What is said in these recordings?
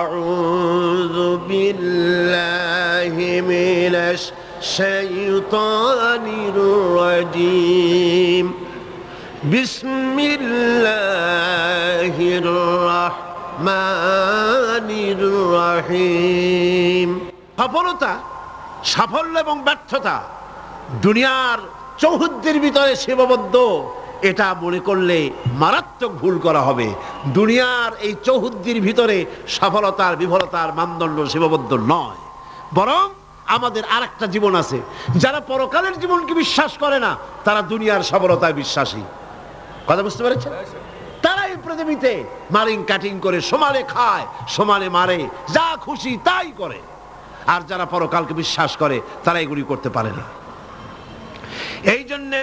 আউযু বিল্লাহি মিনাশ শাইতানির রাজীম বিসমিল্লাহির রাহমানির রহিম। সফলতা, সাফল্য এবং ব্যর্থতা দুনিয়ার চৌহদ্দির ভিতরে সীমাবদ্ধ, এটা মনে করলে মারাত্মক ভুল করা হবে। দুনিয়ার এই চৌহদ্দির ভিতরে সফলতার বিফলতার মানদণ্ড সীমাবদ্ধ নয়, বরং আমাদের আরেকটা জীবন আছে। যারা পরকালের জীবনকে বিশ্বাস করে না, তারা দুনিয়ার সফলতায় বিশ্বাসী। কথা বুঝতে পেরেছেন? তারা এই পৃথিবীতে মারিং কাটিং করে সমানে খায়, সমানে মারে, যা খুশি তাই করে। আর যারা পরকালকে বিশ্বাস করে তারা এগুলি করতে পারে না। এই জন্যে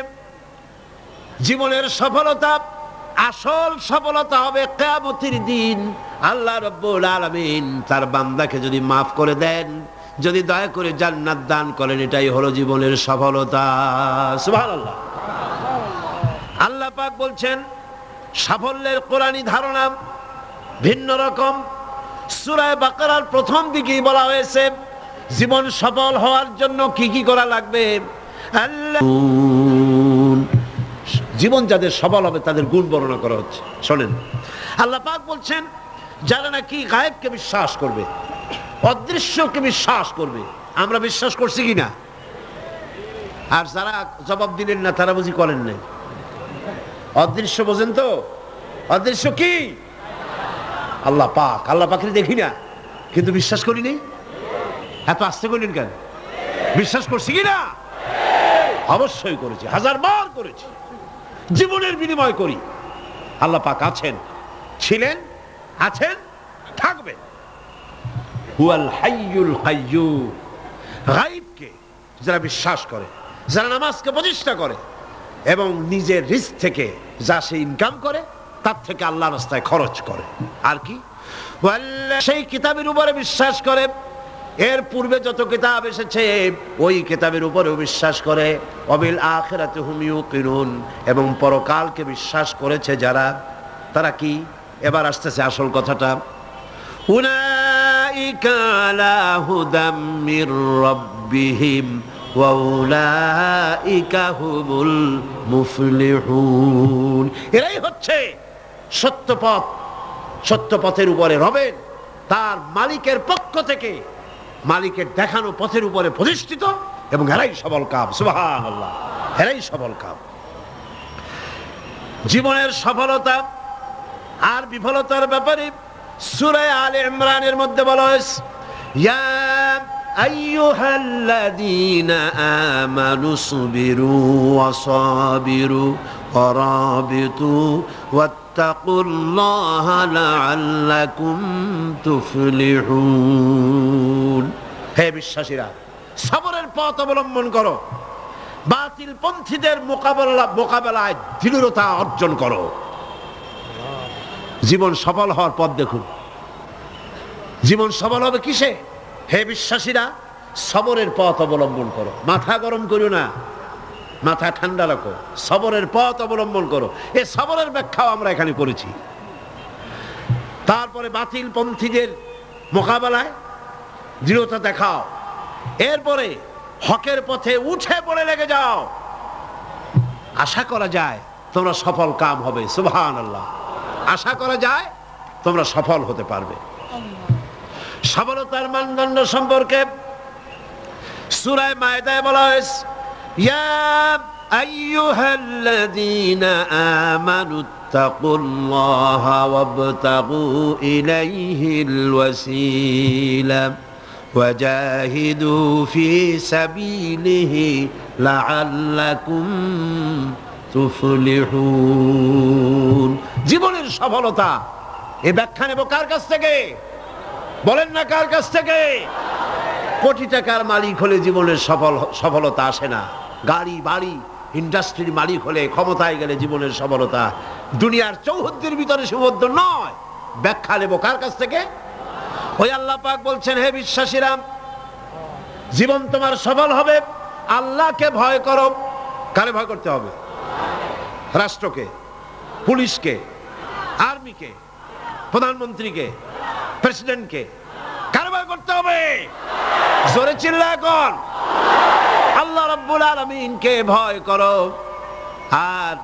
জীবনের সফলতা, আসল সফলতা হবে কিয়ামতের দিন। আল্লাহ রাব্বুল আলামিন তার বান্দাকে যদি মাফ করে দেন, যদি দয়া করে জান্নাত দান করেন, এটাই হলো জীবনের সফলতা। সুবহানাল্লাহ। আল্লাহ পাক বলছেন সাফল্যের কোরআনী ধারণা ভিন্ন রকম। সূরা বাকারার প্রথম দিকেই বলা হয়েছে জীবন সফল হওয়ার জন্য কি কি করা লাগবে। আল্লাহ জীবন যাদের সফল হবে তাদের গুণ বর্ণনা করা হচ্ছে। শোনেন, আল্লাহ পাক বলছেন যারা নাকি গায়েবকে বিশ্বাস করবে, অদৃশ্যকে বিশ্বাস করবে। আমরা বিশ্বাস করছি কিনা? আর যারা জবাব দিলেন না তারা বুঝি করেন নাই। অদৃশ্য বোঝেন তো? অদৃশ্য কি? আল্লাহ পাক। আল্লাহ পাকের দেখি না কিন্তু বিশ্বাস করি নেই। এত আস্তে করলেন কেন? বিশ্বাস করছি কিনা? অবশ্যই করেছি, হাজার বার করেছি, জীবনের বিনিময় করি। আল্লাহ পাক আছেন, ছিলেন, আছেন, থাকবেন। হুয়াল হাইয়ুল কাইয়্যুম। গায়বকে যারা বিশ্বাস করে, যারা নামাজকে প্রতিষ্ঠা করে এবং নিজের রিস্ক থেকে যা সে ইনকাম করে তার থেকে আল্লাহর রাস্তায় খরচ করে, আর কি সেই কিতাবের উপরে বিশ্বাস করে, এর পূর্বে যত কিতাব এসেছে ওই কিতাবের উপরেও বিশ্বাস করে, ওয়াবিল আখিরাতি হুম ইউকিনুন, এবং পরকালকে বিশ্বাস করেছে যারা, তারা কি? এবার আসতেছে আসল কথাটা। উলাইকা আলা হুদাম মির রাব্বিহিম ওয়া উলাইকা হুমুল মুফলিহুন। এরাই হচ্ছে সত্য পথ, সত্য পথের উপরে রবেন তার মালিকের পক্ষ থেকে, মালিকের দেখানো পথের উপরে প্রতিষ্ঠিত, এবং এরাই সফল কাম। সুবহানাল্লাহ। এরাই সফল কাম। জীবনের সফলতা আর বিফলতার ব্যাপারে সূরা আলে ইমরানের মধ্যে বলা হয়েছে, ইয়া আইয়ুহাল্লাযীনা আমানু সুবিরু ওয়া সাবিরু ওয়া রাবিতু ওয়াত্তাকুল্লাহা লাআল্লাকুম তুফলিহুন। হে বিশ্বাসীরা, সবরের পথ অবলম্বন করো, বাতিল পন্থীদের মোকাবেলায় দৃঢ়তা অর্জন করো। জীবন সফল হওয়ার পথ দেখুন। জীবন সফল হবে কিসে? হে বিশ্বাসীরা, সবরের পথ অবলম্বন করো। মাথা গরম করো না, মাথা ঠান্ডা রাখো, সবরের পথ অবলম্বন করো। এই সবরের ব্যাখ্যাও আমরা এখানে করেছি। তারপরে বাতিল পন্থীদের মোকাবেলায় দৃঢ়তা দেখাও, এরপরে হকের পথে উঠে পড়ে লেগে যাও। আশা করা যায় তোমরা সফল কাম হবে। সুবহানাল্লাহ। আশা করা যায় তোমরা সফল হতে পারবে। সফলতার মানদণ্ড সম্পর্কে সূরা মায়েদায় বলা হয়েছে, ইয়া আইয়ুহাল্লাযীনা আমানুত্তাকুল্লাহা ওয়াবতাগু ইলাইহিল ওয়াসিলা ওয়াজাহিদু ফি সাবিলিহি লাআল্লাকুম তুফলিহুন। জীবনের সফলতা এই ব্যাখ্যা নেব কার কাছ থেকে? বলেন না কার কাছ থেকে? কোটি টাকার মালিক হলে জীবনের সফলতা আসে না। গাড়ি বাড়ি ইন্ডাস্ট্রির মালিক হলে, ক্ষমতায় গেলে জীবনের সফলতা দুনিয়ার চৌহদ্দির ভিতরে সীমাবদ্ধ নয়। ব্যাখ্যা নেব কার কাছ থেকে? ওই আল্লাহ পাক বলছেন, হে বিশ্বাসীরা, জীবন তোমার সফল হবে আল্লাহকে ভয় করো। কারে ভয় করতে হবে? রাষ্ট্রকে, পুলিশকে, আর্মিকে, প্রধানমন্ত্রীকে, প্রেসিডেন্টকে? কার ভয় করতে হবে? জোরে চিল্লা এখন। আল্লাহ রাব্বুল আলামিনকে ভয় করো, আর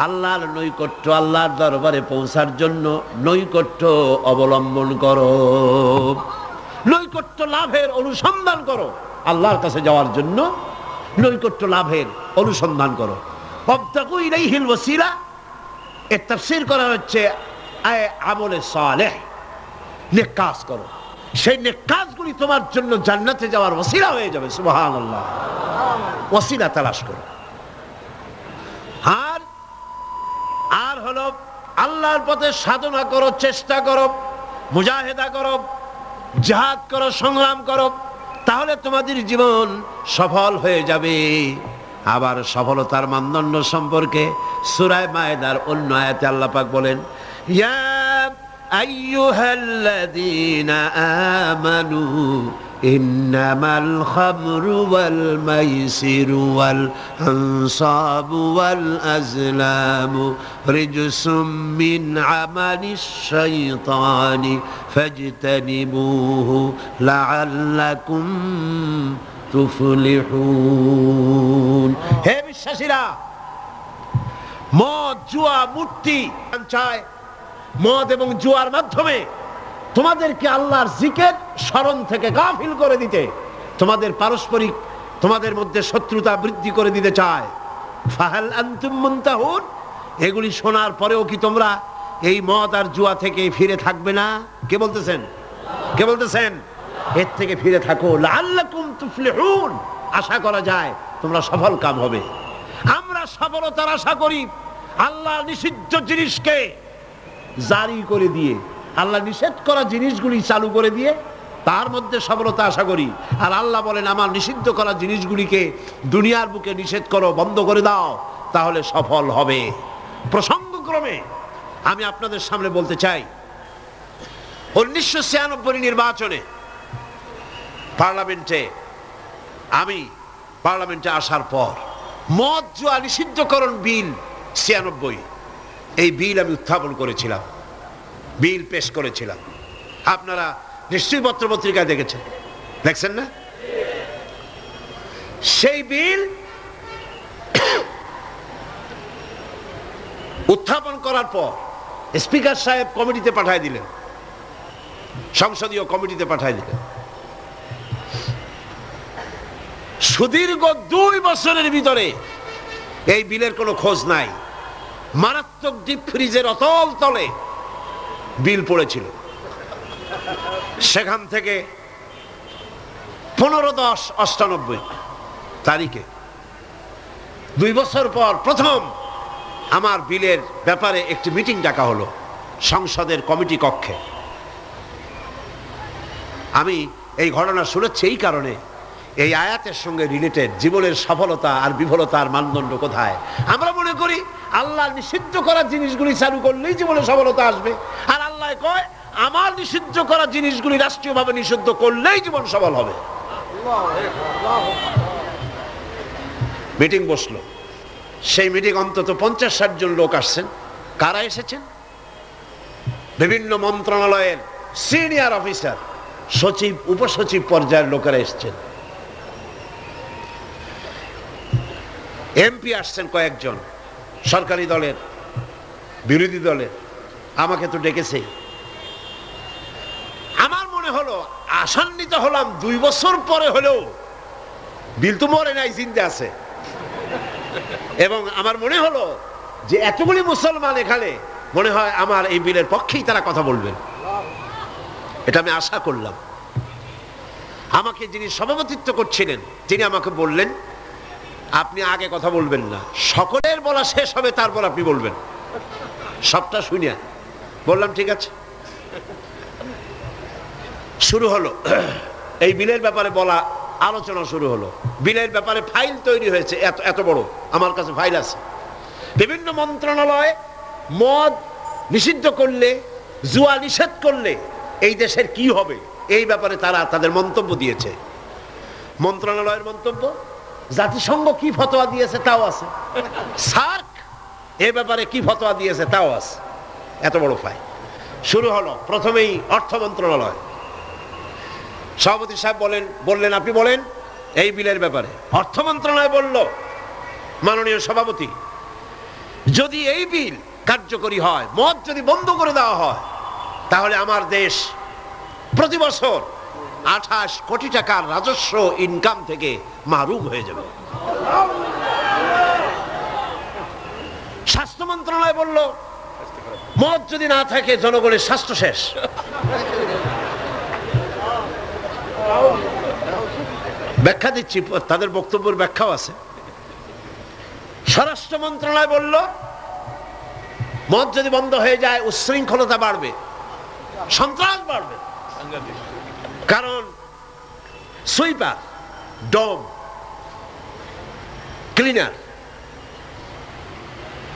আল্লাহর নৈকট্য, আল্লাহর দরবারে পৌঁছার জন্য নৈকট্য অবলম্বন করো, নৈকট্য লাভের অনুসন্ধান করো। আল্লাহর কাছে যাওয়ার জন্য নৈকট্য লাভের অনুসন্ধান করো। ওয়াবতাগু ইলাইহিল ওয়াসিলা, এর তাফসীর করা হচ্ছে আমলে সালেহ, নেক কাজ করো। সেই নেক কাজগুলি তোমার জন্য জান্নাতে যাওয়ার ওসিলা হয়ে যাবে। সুবহানাল্লাহ। ওসিলা তালাশ করো। আর হলো আল্লাহর পথে সাধনা করো, চেষ্টা করো, মুজাহিদা করো, জিহাদ করো, সংগ্রাম করো, তাহলে তোমাদের জীবন সফল হয়ে যাবে। আবার সফলতার মানদণ্ড সম্পর্কে সূরা মায়েদার অন্য আয়াতে আল্লাহ পাক বলেন, ইয়া আইয়ুহাল্লাযীনা আমানু ইন্নামাল খামরু ওয়াল মাইসিরু ওয়াল আনসাবু ওয়াল আজলামু রিজসুম মিন আমালিশ শাইতানি ফাজতানিবুহু লাআল্লাকুম তুফলিহুন। হে বিশ্বাসীরা, মদ, জুয়া, মূর্তি চায়, মদ এবং জুয়ার মাধ্যমে তোমাদেরকে আল্লাহর জিকির স্মরণ থেকে গাফিল করে দিতে, তোমাদের পারস্পরিক, তোমাদের মধ্যে শত্রুতা বৃদ্ধি করে দিতে চায়। ফাহাল আনতুম মুনতাহুন, এগুলি শোনার পরেও কি তোমরা এই মদ আর জুয়া থেকে ফিরে থাকবে না? কে বলতেছেন? কে বলতেছেন? এর থেকে ফিরে থাকো, লাআল্লাকুম তুফলিহুন, আশা করা যায় তোমরা সফল কাম হবে। আমরা সফলতার আশা করি আল্লাহ নিষিদ্ধ জিনিসকে জারি করে দিয়ে, আল্লাহ নিষেধ করা জিনিসগুলি চালু করে দিয়ে তার মধ্যে সফলতা আশা করি। আর আল্লাহ বলেন, আমার নিষিদ্ধ করা জিনিসগুলিকে দুনিয়ার বুকে নিষেধ করো, বন্ধ করে দাও, তাহলে সফল হবে। প্রসঙ্গক্রমে আমি আপনাদের সামনে বলতে চাই, 1996 নির্বাচনে আমি পার্লামেন্টে আসার পর মদ জুয়া নিষিদ্ধকরণ বিল 96, এই বিল আমি উত্থাপন করেছিলাম, বিল পেশ করেছিলাম। আপনারা নিশ্চয়ই পত্রপত্রিকায় দেখেছেন, দেখছেন না? সেই বিল উত্থাপন করার পর স্পিকার সাহেব কমিটিতে পাঠিয়ে দিলেন, সংসদীয় কমিটিতে পাঠিয়ে দিলেন। সুদীর্ঘ 2 বছরের ভিতরে এই বিলের কোনো খোঁজ নাই। মারাত্মক ডিপ ফ্রিজের অতল তলে বিল পড়েছিল। সেখান থেকে 15/10/98 তারিখে 2 বছর পর প্রথম আমার বিলের ব্যাপারে একটি মিটিং ডাকা হলো সংসদের কমিটি কক্ষে। আমি এই ঘটনা শুনেছি এই কারণে, এই আয়াতের সঙ্গে রিলেটেড জীবনের সফলতা আর বিফলতার মানদণ্ড কোথায়। আমরা মনে করি আল্লাহ নিষিদ্ধ করা জিনিসগুলি চালু করলেই জীবনে সফলতা আসবে, আর আল্লাহ কয় আমার নিষিদ্ধ করা জিনিসগুলি রাষ্ট্রীয়ভাবে নিষিদ্ধ করলেই জীবন সফল হবে। মিটিং বসলো, সেই মিটিং অন্তত 50-60 জন লোক আসছেন। কারা এসেছেন? বিভিন্ন মন্ত্রণালয়ের সিনিয়র অফিসার, সচিব, উপসচিব পর্যায়ের লোকেরা এসছেন। এমপি আসছেন কয়েকজন, সরকারি দলের, বিরোধী দলের। আমাকে তো ডেকেছে। আমার মনে হলো, আশান্বিত হলাম, 2 বছর পরে হলেও বিল তো মরে নাই, জিন্দা আছে। এবং আমার মনে হলো যে এতগুলি মুসলমান এখানে, মনে হয় আমার এই বিলের পক্ষেই তারা কথা বলবেন, এটা আমি আশা করলাম। আমাকে যিনি সভাপতিত্ব করছিলেন, তিনি আমাকে বললেন, আপনি আগে কথা বলবেন না, সকলের বলা শেষ হবে তারপর আপনি বলবেন। সবটা শুনিয়া বললাম ঠিক আছে। শুরু হলো এই বিলের ব্যাপারে বলা, আলোচনা শুরু হলো। বিলের ব্যাপারে ফাইল তৈরি হয়েছে, এত বড় আমার কাছে ফাইল আছে। বিভিন্ন মন্ত্রণালয় মদ নিষিদ্ধ করলে, জুয়া নিষেধ করলে এই দেশের কি হবে, এই ব্যাপারে তারা তাদের মন্তব্য দিয়েছে। মন্ত্রণালয়ের মন্তব্য, জাতিসংঘ কি ফতোয়া দিয়েছে তাও আছে, সার্ক এ ব্যাপারে কি ফতোয়া দিয়েছে তাও আছে। এত বড় ফাইল। শুরু হলো প্রথমেই অর্থ মন্ত্রণালয়। সভাপতি সাহেব বললেন আপনি বলেন এই বিলের ব্যাপারে। অর্থ মন্ত্রণালয় বলল, মাননীয় সভাপতি, যদি এই বিল কার্যকরী হয়, মদ যদি বন্ধ করে দেওয়া হয়, তাহলে আমার দেশ প্রতি বছর 28 কোটি টাকার রাজস্ব ইনকাম থেকে মাহরুম হয়ে যাবে। স্বাস্থ্য মন্ত্রণালয় বলল, মদ যদি না থাকে জনগণের স্বাস্থ্য শেষ। ব্যাখ্যা দিচ্ছি, তাদের বক্তব্যের ব্যাখ্যাও আছে। স্বরাষ্ট্র মন্ত্রণালয় বলল, মদ যদি বন্ধ হয়ে যায় উচ্ছৃঙ্খলতা বাড়বে, সন্ত্রাস বাড়বে, কারণ সুইপার, ডম, ক্লিনার,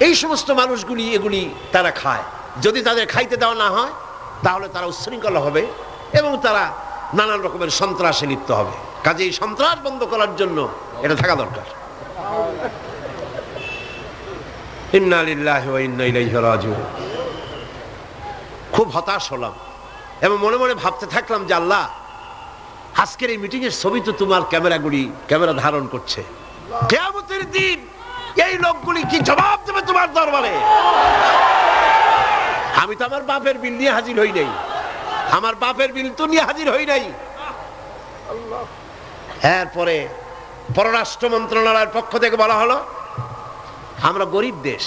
এই সমস্ত মানুষগুলি এগুলি তারা খায়। যদি তাদের খাইতে দেওয়া না হয় তাহলে তারা উচ্ছৃঙ্খল হবে এবং তারা নানান রকমের সন্ত্রাসে লিপ্ত হবে। কাজে এই সন্ত্রাস বন্ধ করার জন্য এটা থাকা দরকার। ইন্না লিল্লাহি ওয়া ইন্না ইলাইহি রাজিউন। খুব হতাশ হলাম এবং মনে মনে ভাবতে থাকলাম যে আল্লাহ, আজকের এই মিটিং এর ছবি তো তোমার ক্যামেরা ধারণ করছে। কিয়ামতের দিন এই লোকগুলি কি জবাব দেবে তোমার দরবারে? আমি তো আমার বাপের বিল নিয়ে হাজির হই নাই, আমার বাপের বিল তো নিয়ে হাজির হই নাই। এরপরে পররাষ্ট্র মন্ত্রণালয়ের পক্ষ থেকে বলা হলো, আমরা গরিব দেশ।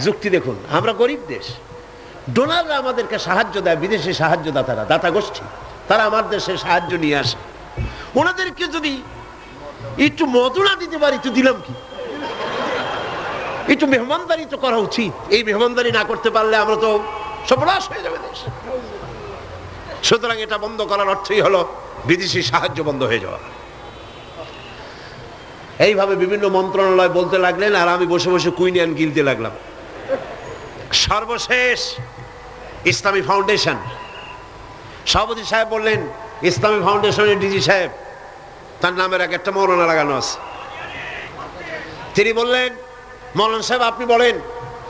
যুক্তি দেখুন, আমরা গরিব দেশ, ডোনাররা আমাদেরকে সাহায্য দেয়, বিদেশি সাহায্যদাতারা, দাতা গোষ্ঠী, তারা আমার দেশে সাহায্য নিয়ে আসে। ওনাদেরকে যদি একটু মদুনা দিতে পারি তো দিলাম কি, একটু মেহমানদারি তো করা উচিত। এই মেহমানদারি না করতে পারলে আমরা তো সর্বনাশ হয়ে যাবে দেশ। সুতরাং এটা বন্ধ করার অর্থই হলো বিদেশি সাহায্য বন্ধ হয়ে যাওয়া। এইভাবে বিভিন্ন মন্ত্রণালয় বলতে লাগলেন আর আমি বসে বসে কুইনিয়ান গিলতে লাগলাম। সর্বশেষ ইসলামী ফাউন্ডেশন, সভাপতি সাহেব বললেন, ইসলামী ফাউন্ডেশনের ডিজি সাহেব, তার নামের এক একটা মৌলানা লাগানো আছে। তিনি বললেন, মৌলানা সাহেব আপনি বলেন।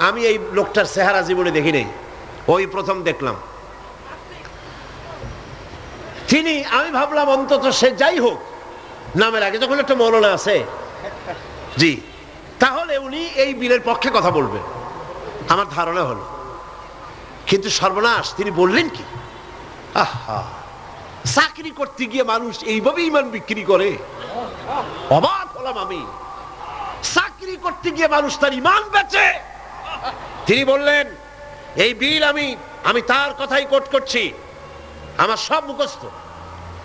আমি এই লোকটার চেহারা জীবনে দেখি নাই, ওই প্রথম দেখলাম। আমি ভাবলাম অন্তত সে যাই হোক, নামের আগে যখন একটা মৌলানা আছে, জি, তাহলে উনি এই বিলের পক্ষে কথা বলবেন, আমার ধারণা হলো। কিন্তু সর্বনাশ, তিনি বললেন কি, আহা, চাকরি করতে গিয়ে মানুষ এইভাবে ইমান বিক্রি করে? অবাক হলাম আমি। চাকরি করতে গিয়ে মানুষ তার ইমান বেচে। তিনি বললেন, এই বিল আমি তার কথাই কোট করছি, আমার সব মুখস্থ।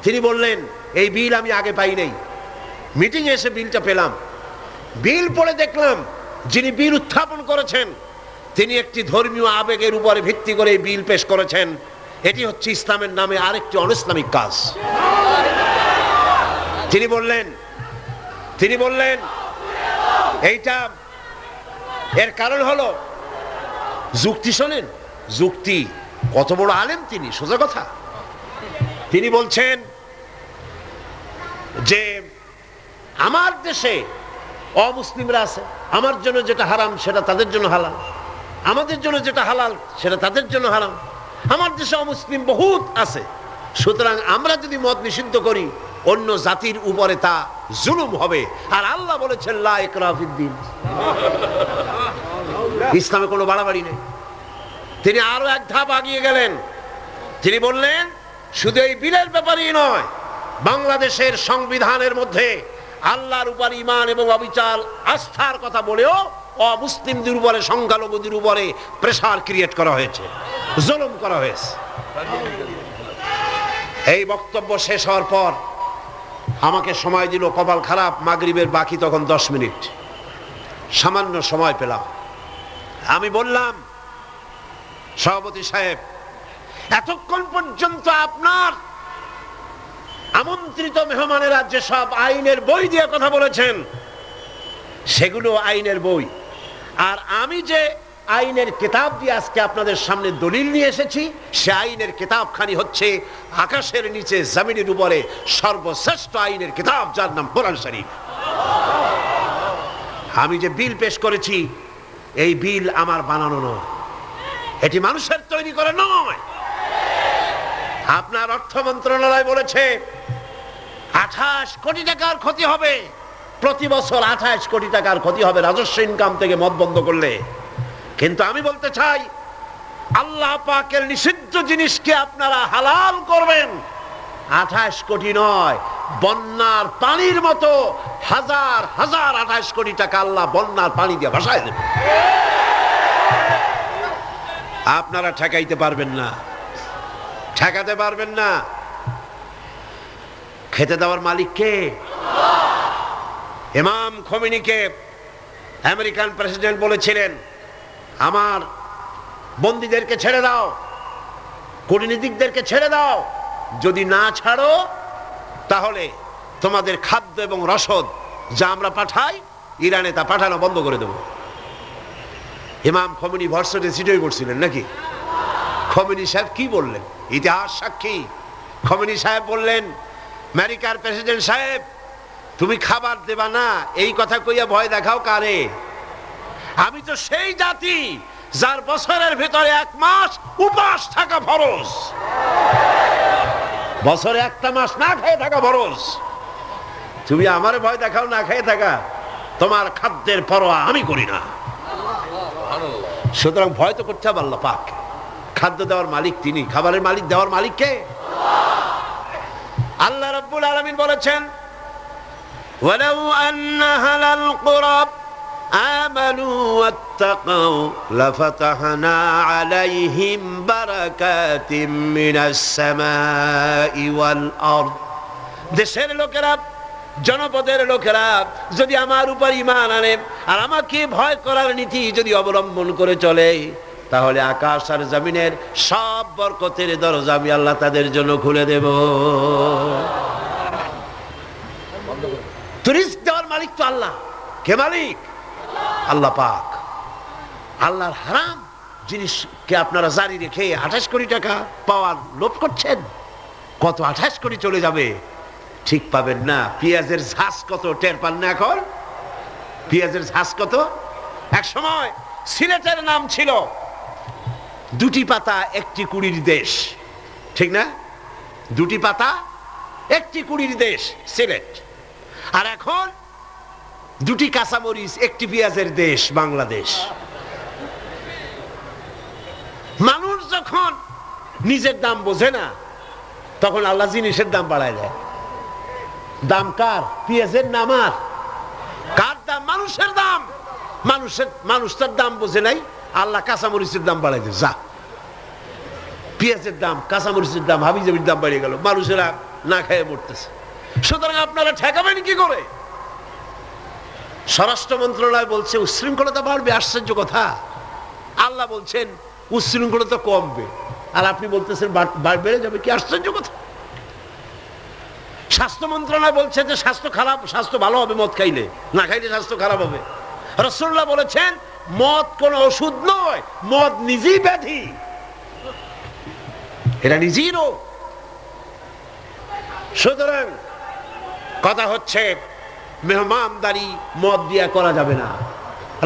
তিনি বললেন, এই বিল আমি আগে পাই নাই, মিটিং এ এসে বিলটা পেলাম। বিল পড়ে দেখলাম যিনি বিল উত্থাপন করেছেন তিনি একটি ধর্মীয় আবেগের উপরে ভিত্তি করে বিল পেশ করেছেন। এটি হচ্ছে ইসলামের নামে আরেকটি অনইসলামিক কাজ। তিনি বললেন এইটা এর কারণ হলো যুক্তি। শোনেন যুক্তি, কত বড় আলেম তিনি, সোজা কথা। তিনি বলছেন যে আমার দেশে অমুসলিমরা আছে, আমার জন্য যেটা হারাম সেটা তাদের জন্য হালাল, আমাদের জন্য যেটা হালাল সেটা তাদের জন্য হারাম। আমার দেশে অমুসলিম বহুত আছে, সুতরাং আমরা যদি মদ নিষিদ্ধ করি অন্য জাতির উপরে তা জুলুম হবে। আর আল্লাহ বলেছেন লা ইকরাহা ফিদ্দীন, ইসলামে কোনো বাড়াবাড়ি নেই। তিনি আরো এক ধাপ আগিয়ে গেলেন। তিনি বললেন, শুধু এই বিলের ব্যাপারেই নয়, বাংলাদেশের সংবিধানের মধ্যে আল্লাহর উপর ঈমান এবং অবিচল আস্থার কথা বলেও অমুসলিমদের উপরে, সংখ্যালঘুদের উপরে প্রেসার ক্রিয়েট করা হয়েছে, জুলুম করা হয়েছে। এই বক্তব্য শেষ হওয়ার পর আমাকে সময় দিল, কপাল খারাপ, মাগরিবের বাকি তখন 10 মিনিট, সামান্য সময় পেলাম। আমি বললাম, সভাপতি সাহেব, এতক্ষণ পর্যন্ত আপনার আমন্ত্রিত মেহমানেরা যেসব আইনের বই দিয়ে কথা বলেছেন সেগুলো আইনের বই, আর আমি যে আইনের কিতাব দিয়ে আজকে আপনাদের সামনে দলিল নিয়ে এসেছি সে আইনের কিতাবখানি হচ্ছে আকাশের নিচে জমিনের উপরে সর্বশ্রেষ্ঠ আইনের কিতাব, যার নাম কোরআন শরীফ। আমি যে বিল পেশ করেছি এই বিল আমার বানানো নয়, এটি মানুষের তৈরি করে নয়। আপনার অর্থ মন্ত্রণালয় বলেছে 28 কোটি টাকার ক্ষতি হবে, প্রতি বছর 28 কোটি টাকার ক্ষতি হবে রাজস্ব ইনকাম থেকে মদ বন্ধ করলে। কিন্তু আমি বলতে চাই, আল্লাহ পাকের নিষিদ্ধ জিনিসকে আপনারা হালাল করবেন, 28 কোটি নয়, বন্যার পানির মতো হাজার হাজার 28 কোটি টাকা আল্লাহ বন্যার পানি দিয়ে ভাসায় দেবে। আপনারা ঠেকাইতে পারবেন না, ঠেকাতে পারবেন না। খেতে দেওয়ার মালিক কে? ইমাম খোমেনিকে আমেরিকান প্রেসিডেন্ট বলেছিলেন, আমার বন্দীদেরকে ছেড়ে দাও, কূটনীতিকদেরকে ছেড়ে দাও, যদি না ছাড়ো তাহলে তোমাদের খাদ্য এবং রসদ যা আমরা পাঠাই ইরানে তা পাঠানো বন্ধ করে দেব। ইমাম খোমেনি ভরসটে সিটই করছিলেন নাকি? খোমেনি সাহেব কি বললেন? ইতিহাস সাক্ষী। খোমেনি সাহেব বললেন, আমেরিকার প্রেসিডেন্ট সাহেব, তুমি খাবার দেবা না এই কথা কইয়া ভয় দেখাও কারে? আমি তো সেই জাতি যার বছরের ভিতরে 1 মাস উপাস থাকা ফরজ, বছরে 1টা মাস না খেয়ে থাকা ফরজ। তুমি আমারে ভয় দেখাও না খেয়ে থাকা, তোমার খাদ্যের পরোয়া আমি করি না। সুতরাং ভয় তো করতে হবে আল্লাহ পাক। খাদ্য দেওয়ার মালিক তিনি, খাবারের মালিক দেওয়ার মালিক কে? আল্লাহ রাব্বুল আলামিন বলেছেন, ওয়ালাউ আন্না হালাল কুরা আমানু ওয়াত্তাকাউ লাফাতাহনা আলাইহিম বারাকাতিম মিনাস সামাই ওয়াল আরদ। দেশের লোকেরা, জনপদের লোকেরা যদি আমার উপর ঈমান আনে আর আমাকে ভয় করার নীতি যদি অবলম্বন করে চলে, তাহলে আকাশ আর জমিনের সব বরকতের দরজা আমি আল্লাহ তাদের জন্য খুলে দেব। রিজক দেওয়ার মালিক তো আল্লাহ। কে মালিক? আল্লাহ পাক। আল্লাহর হারাম জিনিসকে আপনারা জারি রেখে 28 কোটি টাকা পাওয়ার লোভ করছেন। কত 28 কোটি চলে যাবে ঠিক পাবেন না। পেঁয়াজের ঝাঁজ কত টের পান না এখন? পেঁয়াজের ঝাঁজ কত? এক সময় সিলেটের নাম ছিল 2টি পাতা 1টি কুড়ির দেশ, ঠিক না? 2টি পাতা 1টি কুড়ির দেশ সিলেট। আর এখন 2টি কাঁচামরিচ 1টি পেঁয়াজের দেশ বাংলাদেশ। মানুষ যখন নিজের দাম বোঝে না তখন আল্লাহ জিনিসের দাম বাড়ায় দেয়। দাম কার? পেঁয়াজের নাম আর কার দাম? মানুষের দাম। মানুষ তার দাম বোঝে নাই, আল্লাহ কাঁচামরিচের দাম বাড়াই দেয়। যা, পেঁয়াজের দাম, কাঁচামরিচের দাম, হাবিজাবির দাম বাড়িয়ে গেল, মানুষেরা না খেয়ে মরতেছে। সুতরাং আপনারা ঠেকাবেন কি করে? স্বরাষ্ট্র মন্ত্রণালয় বলছে উচ্ছৃঙ্খলতা বাড়বে। আশ্চর্য কথা। আল্লাহ বলছেন উচ্ছৃঙ্খলতা কমবে, আর আপনি বলতেছেন বেড়ে যাবে। কি আশ্চর্য কথা। স্বাস্থ্য মন্ত্রণালয় বলছে যে স্বাস্থ্য খারাপ, স্বাস্থ্য ভালো হবে মদ খাইলে, না খাইলে স্বাস্থ্য খারাপ হবে। রাসূলুল্লাহ বলেছেন মদ কোন ওষুধ নয়, মদ নিজেই ব্যাধি, এটা নিজেই রোগ। সুতরাং কথা হচ্ছে মেহমানদারি মদ দিয়া করা যাবে না।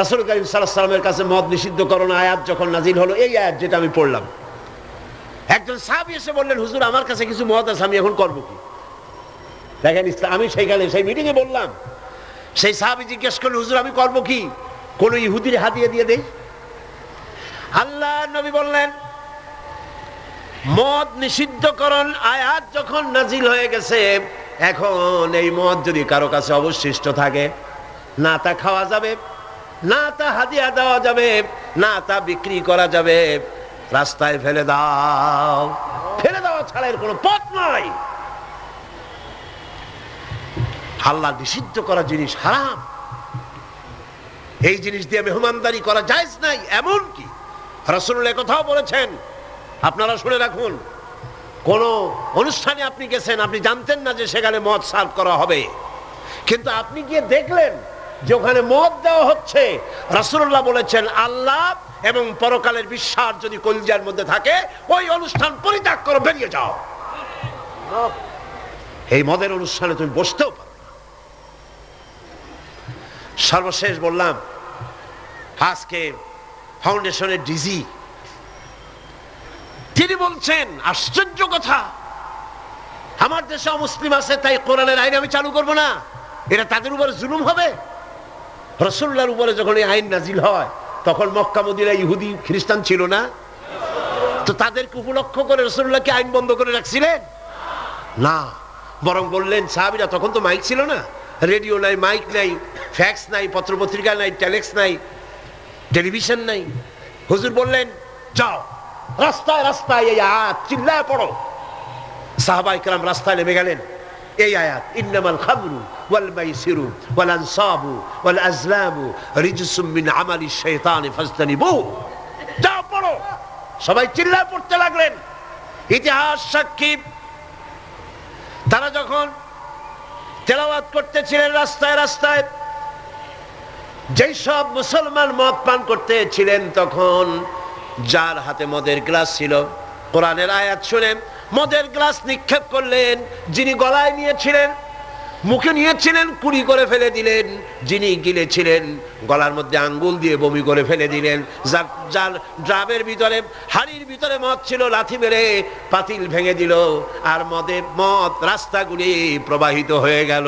রাসূল কারীম সাল্লাল্লাহু আলাইহি ওয়াসাল্লামের কাছে মদ নিষিদ্ধকরণ আয়াত যখন নাজিল হলো, এই আয়াত যেটা আমি পড়লাম, একজন সাহাবী এসে বললেন, হুজুর আমার কাছে কিছু মদ আছে, আমি এখন করবো কি? দেখেন আমি সেইখানে সেই মিটিং এ বললাম, সেই সাহাবী জিজ্ঞেস করলেন, হুজুর আমি করবো কি? কোন ইহুদির হাদিয়া দিয়ে দেই? আল্লাহ নবী বললেন, মদ নিষিদ্ধকরণ আয়াত যখন নাজিল হয়ে গেছে, এখন এই মদ যদি কারো কাছে অবশিষ্ট থাকে, না তা খাওয়া যাবে, না তা হাদিয়া দেওয়া যাবে, না তা বিক্রি করা যাবে, রাস্তায় ফেলে দাও। ফেলে দেওয়া ছাড়া এর কোনো পথ নাই। আল্লাহ নিষিদ্ধ করা জিনিস হারাম, এই জিনিস দিয়ে মেহমানদারি করা জায়েজ নাই। এমনকি রাসূলুল্লাহ কথাও বলেছেন, আপনারা শুনে রাখুন, কোন অনুষ্ঠানে আপনি গেছেন, আপনি জানতেন না যে সেখানে মদ সার্ভ করা হবে, কিন্তু আপনি গিয়ে দেখলেন যে ওখানে মদ দেওয়া হচ্ছে। রাসূলুল্লাহ বলেছেন, আল্লাহ এবং পরকালের বিশ্বাস যদি কলিজার মধ্যে থাকে, ওই অনুষ্ঠান পরিত্যাগ করো, বেরিয়ে যাও। এই মদের অনুষ্ঠানে তুমি বসতেও পারো। সর্বশেষ বললাম, আজকে ফাউন্ডেশনের ডিজি তিনি বলছেন আশ্চর্য কথা, আমার দেশে অমুসলিম আছে তাই কোরআনের আইন আমি চালু করব না, এটা তাদের উপরে জুলুম হবে। রাসূলুল্লাহর উপরে যখন এই আইন নাজিল হয় তখন মক্কা মদিনায় ইহুদি খ্রিস্টান ছিল না, তো তাদেরকে উপলক্ষ করে রাসূলুল্লাহ কি আইন বন্ধ করে রাখছিলেন? না, বরং বললেন সাহাবীরা, তখন তো মাইক ছিল না, রেডিও নাই, মাইক নাই, ফ্যাক্স নাই, পত্রপত্রিকা নাই, টেলেক্স নাই, টেলিভিশন নাই। হুজুর বললেন যাও রাস্তায় রাস্তায় এই আয়াত চিল্লায় পড়ো। সাহাবায়ে কেরাম রাস্তায় নেমে গেলেন, এই আয়াত ইন্নামাল খামরু ওয়াল মাইসিরু ওয়াল আনসাবু ওয়াল আজলামু রিজসুম মিন আমালি শাইতানি ফাজতানিবু, যাও পড়ো। সবাই চিল্লায় পড়তে লাগলেন। ইতিহাস সাক্ষী, তারা যখন তেলাওয়াত করতেছিলেন রাস্তায় রাস্তায়, যেই সব মুসলমান মদ পান করতেছিলেন, তখন যার হাতে মদের গ্লাস ছিল কোরআনের আয়াত শুনে মদের গ্লাস নিক্ষেপ করলেন। যিনি গলায় নিয়েছিলেন, মুখে নিয়েছিলেন, কুড়ি করে ফেলে দিলেন। যিনি গিলেছিলেন গলার মধ্যে আঙ্গুল দিয়ে বমি করে ফেলে দিলেন। যার ড্রামের ভিতরে, হাড়ির ভিতরে মদ ছিল, লাথি মেরে পাতিল ভেঙে দিল, আর মদ রাস্তাগুলি প্রবাহিত হয়ে গেল।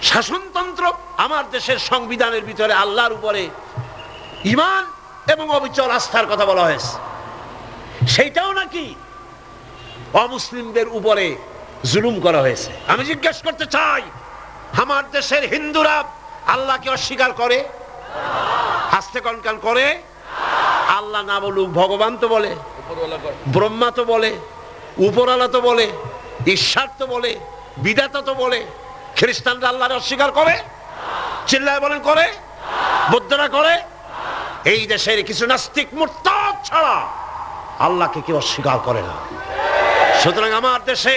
শাসনতন্ত্র, আমার দেশের সংবিধানের ভিতরে আল্লাহর উপরে ঈমান এবং অবিচল আস্থার কথা বলা হয়েছে, সেইটাও নাকি অমুসলিমদের উপরে জুলুম করা হয়েছে। আমি জিজ্ঞেস করতে চাই, আমার দেশের হিন্দুরা আল্লাহকে অস্বীকার করে? হাসতে কনকান করে? আল্লাহ না বলুক, ভগবান তো বলে, ব্রহ্মা তো বলে, উপরওয়ালা তো বলে, ঈশ্বর তো বলে, বিধাতা তো বলে। খ্রিস্টানরা আল্লাহর অস্বীকার করে? চিল্লায় বলেন করে? বৌদ্ধরা করে? এই দেশের কিছু নাস্তিক মুরতাদ ছাড়া আল্লাহকে কেউ অস্বীকার করে না। সুতরাং আমার দেশে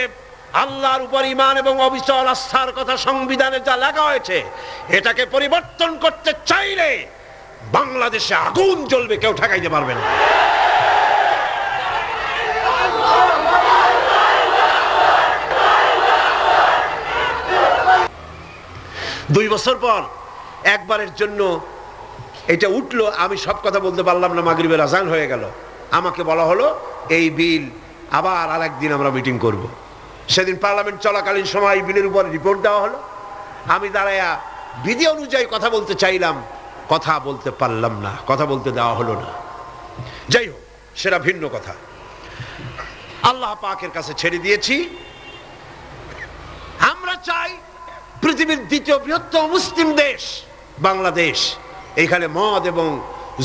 আল্লাহর উপর ঈমান এবং অবিচল আস্থার কথা সংবিধানে যা লেখা হয়েছে, এটাকে পরিবর্তন করতে চাইলে বাংলাদেশে আগুন জ্বলবে, কেউ ঠেকাইতে পারবে না। দুই বছর পর একবারের জন্য এটা উঠলো, আমি সব কথা বলতে পারলাম না, মাগরিবের আজান হয়ে গেল। আমাকে বলা হলো এই বিল আবার আরেকদিন আমরা মিটিং করব। সেদিন পার্লামেন্ট চলাকালীন সময় বিলের উপর রিপোর্ট দেওয়া হলো। আমি দাঁড়ায়া বিধি অনুযায়ী কথা বলতে চাইলাম, কথা বলতে পারলাম না, কথা বলতে দেওয়া হলো না। যাই হোক, সেটা ভিন্ন কথা। আল্লাহ পাকের কাছে ছেড়ে দিয়েছি। আমরা চাই পৃথিবীর দ্বিতীয় বৃহত্তম মুসলিম দেশ বাংলাদেশ, এখানে মদ এবং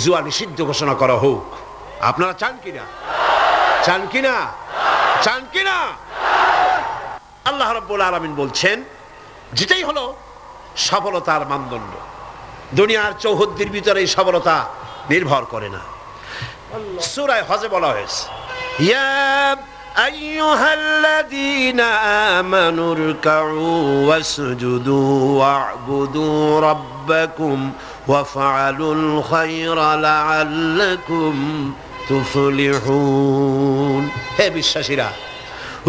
জুয়া নিষিদ্ধ ঘোষণা করা হোক। আপনারা চান কিনা? চান কিনা? চান কিনা? আল্লাহ রাব্বুল আলামিন বলছেন, যেটাই হলো সফলতার মানদণ্ড। দুনিয়ার চৌহদ্দির ভিতরে এই সফলতা নির্ভর করে না। সূরা হজে বলা হয়েছে, ইয়া আইয়ুহাল্লাযীনা আমানু রুকউ ওয়াসজুদু ওয়া'বুদু রাব্বাকুম ওয়াফআলুল খায়রা লাআল্লাকুম তুফলিহুন। হে বিশ্বাসীরা,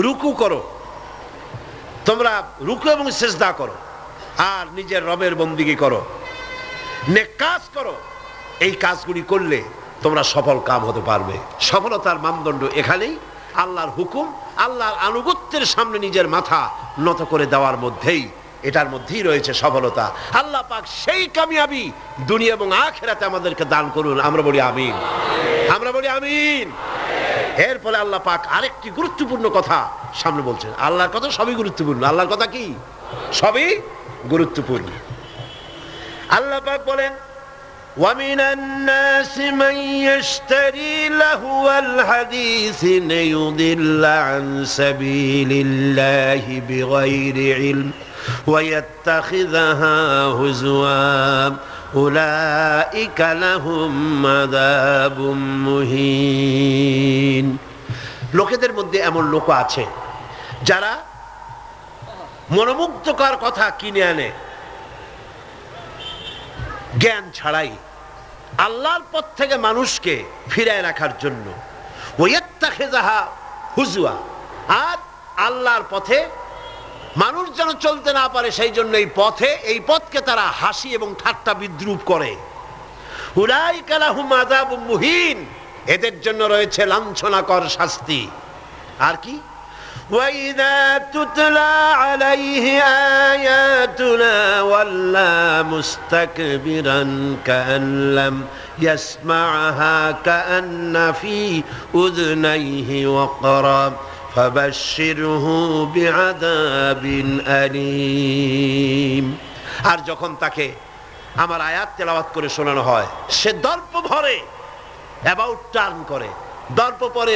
রুকু করো, তোমরা রুকু এবং সিজদা করো, আর নিজের রবের বন্দিগি করো, নেক কাজ করো। এই কাজগুলি করলে তোমরা সফল কাম হতে পারবে। সফলতার মানদণ্ড এখানেই আল্লাহর হুকুম, আল্লাহর আনুগত্যের সামনে নিজের মাথা নত করে দেওয়ার মধ্যেই, এটার মধ্যেই রয়েছে সফলতা। আল্লাহ পাক সেই কামিয়াবি দুনিয়া এবং আখিরাতে আমাদেরকে দান করুন। আমরা বলি আমিন, আমরা বলি আমিন। এরপরে আল্লাহ পাক আরেকটি গুরুত্বপূর্ণ কথা সামনে বলছেন। আল্লাহর কথা সবই গুরুত্বপূর্ণ। আল্লাহর কথা কি? সবই গুরুত্বপূর্ণ। আল্লাহ পাক বলেন, وَمِنَ النَّاسِ مَن يَشْتَرِي لَهْوَ الْحَدِيثِ لِيُضِلَّ عَن سَبِيلِ اللَّهِ بِغَيْرِ عِلْمٍ وَيَتَّخِذَهَا هُزُوًا أُولَئِكَ لَهُمْ عَذَابٌ مُهِينٌ। লোকেদের মধ্যে এমন লোক আছে যারা মনোমুগ্ধকর কথা কিনে আনে জ্ঞান ছাড়াই, আল্লাহর পথ থেকে মানুষকে ফিরায় রাখার জন্য। ওয়াত্তাখিযাহা হুজুয়া, আর আল্লাহর পথে মানুষ যেন চলতে না পারে সেই জন্য এই পথকে তারা হাসি এবং ঠাট্টা বিদ্রুপ করে। উলাইকা লাহুম আযাবুম মুহিন, এদের জন্য রয়েছে লাঞ্ছনাকর শাস্তি। আর কি? وَإِذَا تُتْلَى عَلَيْهِ آيَاتُنَا وَلَّى مُسْتَكْبِرًا كَأَنْ لَمْ يَسْمَعْهَا كَأَنَّ فِي أُذُنَيْهِ وَقْرًا فَبَشِّرْهُ بِعَذَابٍ أَلِيمٍ। আর যখন তাকে আমার আয়াত তেলাওয়াত করে শোনানো হয়, সে দর্প ভরে অ্যাবাউট টার্ন করে, দর্প পরে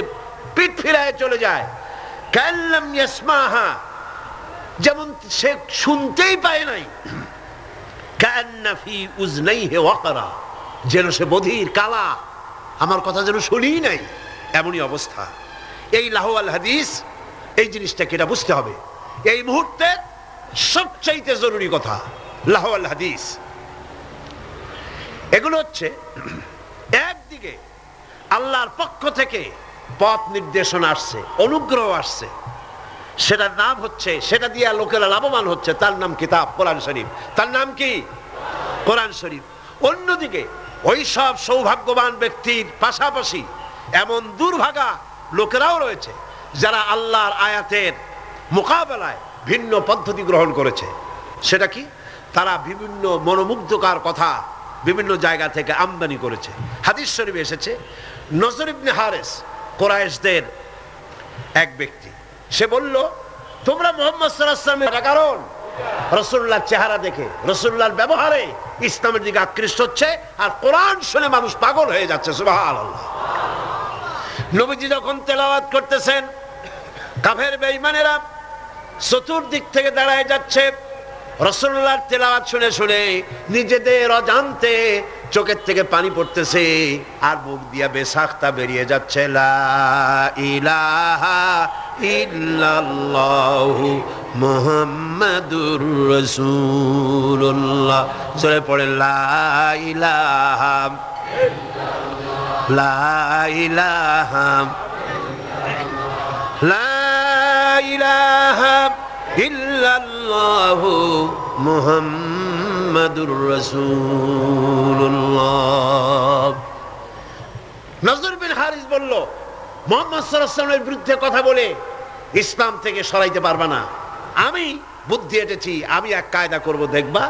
পিঠ ফিরায় চলে যায়। কাল্লাম ইয়াসমাহা, যেমন সে শুনতেই পায় নাই। কান্না ফি উযনাইহি ওয়াকরা, যেন সে বধির কালা, আমার কথা যেন শুনিই নাই, এমনই অবস্থা। এই লাহওয়াল হাদিস, এই জিনিসটাকে এটা বুঝতে হবে। এই মুহূর্তে সবচাইতে জরুরি কথা লাহওয়াল হাদিস। এগুলো হচ্ছে একদিকে আল্লাহর পক্ষ থেকে পথ নির্দেশনা আসছে, অনুগ্রহ আসছে, সেটার নাম হচ্ছে, সেটা দিয়ে লোকেরা লাভবান হচ্ছে, তার নাম কিতাব কোরআন শরীফ। তার নাম কি? কোরআন শরীফ। অন্যদিকে ওই সব সৌভাগ্যবান ব্যক্তির পাশাপাশি এমন দুর্ভাগা লোকেরাও রয়েছে যারা আল্লাহর আয়াতের মোকাবেলায় ভিন্ন পদ্ধতি গ্রহণ করেছে। সেটা কি? তারা বিভিন্ন মনোমুগ্ধকর কথা বিভিন্ন জায়গা থেকে আমদানি করেছে। হাদিস শরীফে এসেছে, নজর ইবনে হারিস, কুরাইশদের এক ব্যক্তি, সে বলল, তোমরা মুহাম্মদ সাল্লাল্লাহু আলাইহি ওয়াসাল্লামের কারণ রাসূলুল্লাহর চেহারা দেখে, রাসূলুল্লাহর ব্যবহারে ইসলামের দিকে আকৃষ্ট হচ্ছে, আর কোরআন শুনে মানুষ পাগল হয়ে যাচ্ছে। সুবহানাল্লাহ। নবীজি যখন তেলাওয়াত করতেছেন, কাফের বেঈমানেরা চতুর্দিক থেকে দাঁড়ায় যাচ্ছে। রাসূলুল্লাহর তেলাওয়াত শুনে শুনে নিজেদের অজান্তে চোখের থেকে পানি পড়তেছে, আর মুখ দিয়া বেসাখতা বেরিয়ে যাচ্ছে। লা ইলাহা ইল্লাল্লাহু মুহাম্মাদুর রাসূলুল্লাহ। জোরে পড়ে লা ইলাহা ইল্লাল্লাহ, লা ইলাহা লা ইলাহা ইল্লাল্লাহু মুহাম্মাদুর রাসূলুল্লাহ। নজর বিন হারিস বলল, মুহাম্মদ সাল্লাল্লাহু আলাইহি ওয়াসাল্লামের বিরুদ্ধে কথা বলে ইসলাম থেকে সরাইতে পারবা না। আমি বুদ্ধি এঁটেছি, আমি এক কায়দা করব, দেখবা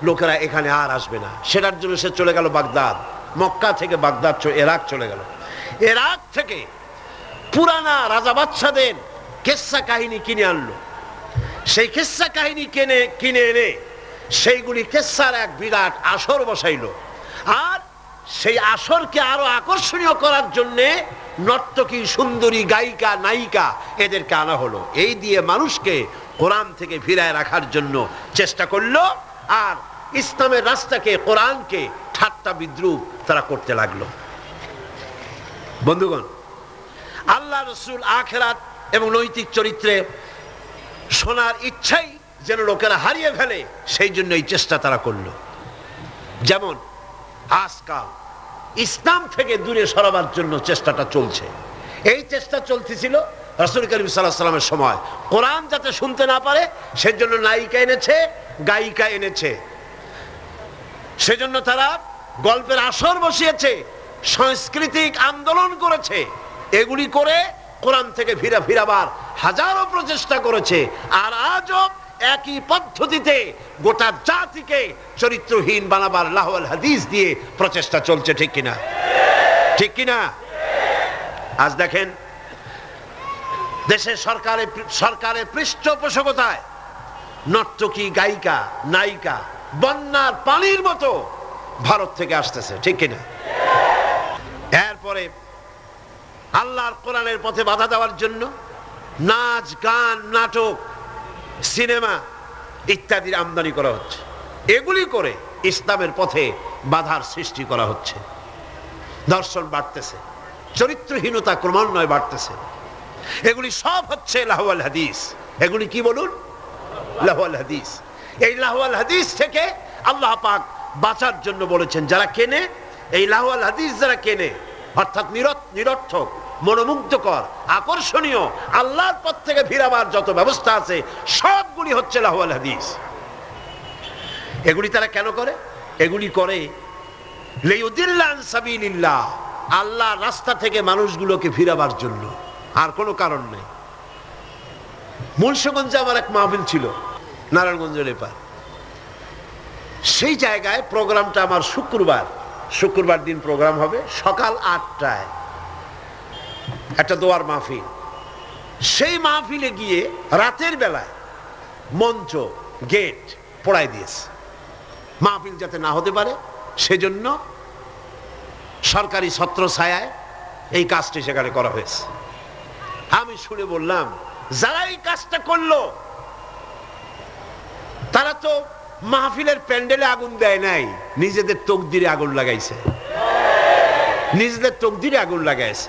লোকেরা এখানে আর আসবে না। সেটার জন্য সে চলে গেল বাগদাদ। মক্কা থেকে বাগদাদ ইরাক চলে গেল। ইরাক থেকে পুরানা রাজা বাদশাদের কিসসা কাহিনী কিনে আনলো। সেই কিসসা কাহিনী কিনে এনে সেইগুলি কিসসার এক বিরাট আসর বসাইলো। আর সেই আসরকে আরো আকর্ষণীয় করার জন্যে নর্তকী, সুন্দরী, গায়িকা, নায়িকা এদেরকে আনা হলো। এই দিয়ে মানুষকে কোরআন থেকে ফিরায় রাখার জন্য চেষ্টা করলো, আর ইসলামের রাস্তাকে, কোরআনকে ঠাট্টা বিদ্রুপ তারা করতে লাগলো। বন্ধুগণ, আল্লাহ রাসূল আখিরাত এবং নৈতিক চরিত্রে শোনার ইচ্ছাই যেন লোকেরা হারিয়ে ফেলে, সেই জন্য এই চেষ্টা তারা করলো। যেমন আজকাল ইসলাম থেকে দূরে সরাবার জন্য চেষ্টাটা চলছে। এই চেষ্টা চলতেছিল রাসূল করিম সাল্লাল্লাহু আলাইহি ওয়াসাল্লামের সময়। কোরআন যাতে শুনতে না পারে সেজন্য নায়িকা এনেছে, গায়িকা এনেছে। সেজন্য তারা গল্পের আসর বসিয়েছে, সাংস্কৃতিক আন্দোলন করেছে। এগুলি করে কোরআন থেকে ফিরাবার হাজারো প্রচেষ্টা করেছে। আর আজও একই পদ্ধতিতে গোটা জাতিকে চরিত্রহীন বানাবার লাহওয়াল হাদিস দিয়ে প্রচেষ্টা চলছে। ঠিক কিনা? ঠিক কিনা? আজ দেখেন দেশের সরকারের পৃষ্ঠপোষকতায় নর্তকী, গায়িকা, নায়িকা বন্যার পানির মতো ভারত থেকে আসতেছে। ঠিক কিনা? এরপরে আল্লাহর কোরআনের পথে বাধা দেওয়ার জন্য নাচ, গান, নাটক, সিনেমা ইত্যাদির আমদানি করা হচ্ছে। এগুলি করে ইসলামের পথে বাধার সৃষ্টি করা হচ্ছে। দর্শন বাড়তেছে, চরিত্রহীনতা ক্রমান্বয়ে বাড়তেছে। এগুলি সব হচ্ছে লাহওয়াল হাদিস। এগুলি কি বলুন? লাহওয়াল হাদিস। এই লাহওয়াল হাদিস থেকে আল্লাহ পাক বাঁচার জন্য বলেছেন, যারা কেনে এই লাহওয়াল হাদিস, যারা কেনে অর্থাৎ নিরর্থক, মনোমুগ্ধকর, আকর্ষণীয়, আল্লাহর পথ থেকে ফিরাবার যত ব্যবস্থা আছে সবগুলি হচ্ছে লাহওয়াল হাদিস। এগুলি তারা কেন করে? এগুলি করে লিইউদিল্লা আন সাবিলিল্লাহ, আল্লাহর রাস্তা থেকে মানুষগুলোকে ফিরাবার জন্য, আর কোনো কারণ নেই। মুন্সিগঞ্জে আমার এক মাহফিল ছিল, নারায়ণগঞ্জের এপার। সেই জায়গায় প্রোগ্রামটা আমার শুক্রবার দিন প্রোগ্রাম হবে সকাল 8টায়, একটা দোয়ার মাহফিল। সেই মাহফিলে গিয়ে রাতের বেলায় মঞ্চ গেট পোড়াই দিয়েছে, মাহফিল যাতে না হতে পারে সেজন্য সরকারি ছত্রছায়ায় এই কাজটি সেখানে করা হয়েছে। আমি শুনে বললাম, যারা এই কাজটা করলো তারা তো মাহফিলের প্যান্ডেলে আগুন দেয় নাই, নিজেদের তকদিরে আগুন লাগাইছে, নিজেদের তকদিরে আগুন লাগাইছে।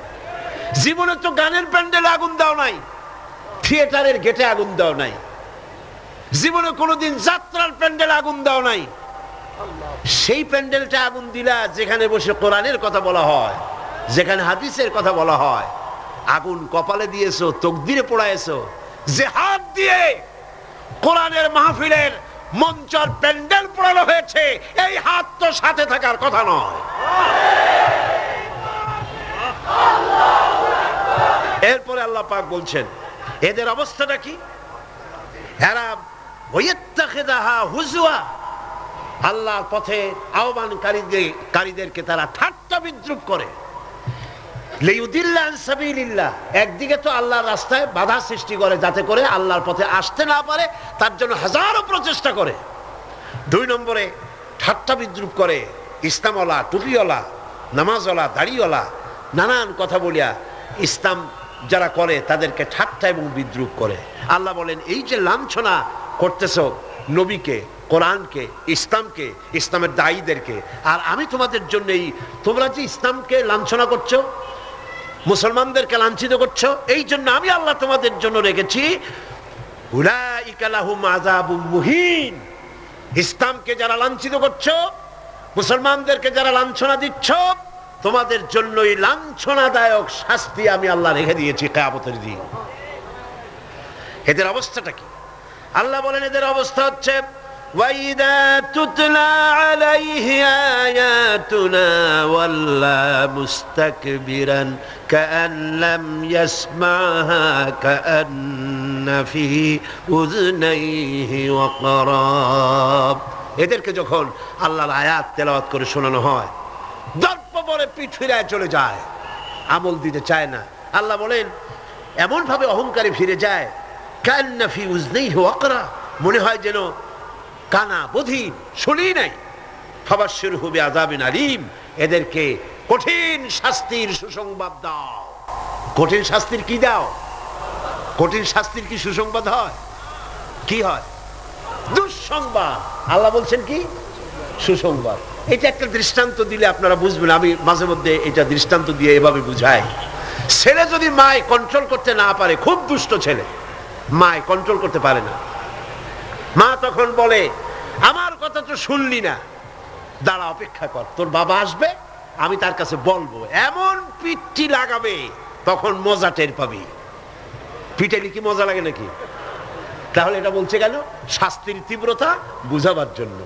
জীবনে তো গানের প্যান্ডেলে আগুন দাও নাই, থিয়েটারের গেটে আগুন দাও নাই, জীবনে কোনোদিন যাত্রার প্যান্ডেলে আগুন দাও নাই। সেই প্যান্ডেলটা আগুন দিলা যেখানে বসে কোরআনের কথা বলা হয়, যেখানে হাদিসের কথা বলা হয়। আগুন কপালে দিয়েছো, তকদিরে পোড়াইছো। যে হাত দিয়ে কোরআনের মাহফিলের মঞ্চের প্যান্ডেল পোড়ানো হয়েছে, এই হাত তো সাথে থাকার কথা নয়। এরপরে আল্লাহ পাক বলছেন, এদের অবস্থাটা কি? এরা ওয়াইত্তাখিযাহা হুজওয়া, আল্লাহর পথে আহ্বানকারীদেরকে তারা ঠাট্টা বিদ্রুপ করে। লিইউদিল্লা আন সাবিলিল্লাহ, একদিকে তো আল্লাহর রাস্তায় বাধা সৃষ্টি করে যাতে করে আল্লাহর পথে আসতে না পারে, তার জন্য হাজারো প্রচেষ্টা করে। 2 নম্বরে ঠাট্টা বিদ্রুপ করে, ইসলামওয়ালা, টুপিওয়ালা, নামাজওয়ালা, দাড়িওয়ালা, নানান কথা বলিয়া ইসলাম যারা করে তাদেরকে ঠাট্টা এবং বিদ্রুপ করে। আল্লাহ বলেন, এই যে লাঞ্ছনা করতেছ নবীকে, কোরআনকে, ইসলামকে, ইসলামের দায়ীদেরকে, আর আমি তোমাদের জন্যই, তোমরা যে ইসলামকে লাঞ্ছনা করছো, মুসলমানদেরকে লাঞ্ছিত করছো, এই জন্য আমি আল্লাহ তোমাদের জন্য রেখেছি উলাইকা লাহুম আযাবুম মুহিন। ইসলামকে যারা লাঞ্ছিত করছো, মুসলমানদেরকে যারা লাঞ্ছনা দিচ্ছ, তোমাদের জন্যই লাঞ্ছনাদায়ক শাস্তি আমি আল্লাহ রেখে দিয়েছি কিয়ামতের দিন। এদের অবস্থাটা কি? আল্লাহ বলেন, এদের অবস্থা হচ্ছে وَإِذَا تُتْلَى عَلَيْهِ آيَاتُنَا وَلَّى مُسْتَكْبِرًا كَأَنْ لَمْ يَسْمَعْهَا كَأَنَّ فِي أُذُنَيْهِ وَقْرًا। এদেরকে যখন আল্লাহর আয়াত তেলাওয়াত করে শোনানো হয়, দর্প পরে পিঠ ফিরায় চলে যায়, আমল দিতে চায় না। আল্লাহ বলেন, এমন ভাবে অহংকারে ফিরে যায়, কান্না ফি উযনাইহি ওয়াকরা, মনে হয় যেন কানা বধির, শুনি নাই। ফাবাশশিরহু বিআযাবিন আলীম, এদেরকে কঠিন শাস্তির সুসংবাদ দাও। কঠিন শাস্তির কি দাও? কঠিন শাস্তির কি সুসংবাদ হয়? কি হয়? দুঃসংবাদ। আল্লাহ বলছেন কি? সুসংবাদ। এটা একটা দৃষ্টান্ত দিলে আপনারা বুঝবেন। আমি মাঝে মধ্যে এটা দৃষ্টান্ত দিয়ে এভাবে বুঝাই। ছেলে যদি মায় কন্ট্রোল করতে না পারে, খুব দুষ্ট ছেলে, মায় কন্ট্রোল করতে পারে না, মা তখন বলে, আমার কথা তো শুনলি না, দাঁড়া, অপেক্ষা কর, তোর বাবা আসবে, আমি তার কাছে বলবো। এমন পিঠটি লাগাবে, তখন মজা টের পাবি। পিটাইলে কি মজা লাগে নাকি? তাহলে এটা বলছে কেন? শাস্তির তীব্রতা বুঝাবার জন্য।